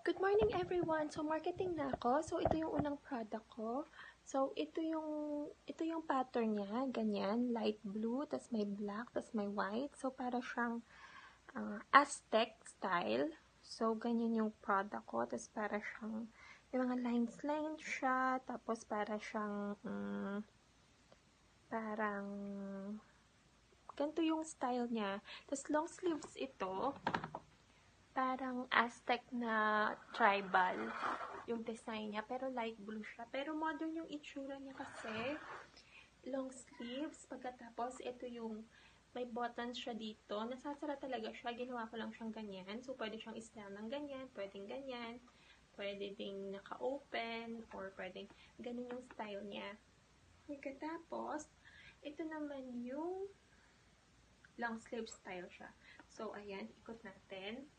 Good morning everyone! So, marketing na ako. So, ito yung unang product ko. So, ito yung pattern niya. Ganyan. Light blue, tas may black, tas may white. So, para siyang Aztec style. So, ganyan yung product ko. Tas para siyang, yung mga lines siya. Tapos, para siyang, parang, ganito yung style niya. Tas, long sleeves ito. Parang Aztec na tribal yung design niya, pero light blue siya. Pero modern yung itsura niya kasi. Long sleeves, pagkatapos ito yung may buttons siya dito. Nasasara talaga siya. Ginawa ko lang siyang ganyan. So, pwede siyang i-style ng ganyan, pwedeng ganyan, pwede ding naka-open, or pwedeng ganun yung style niya. Pagkatapos, ito naman yung long sleeve style siya. So, ayan, ikot natin.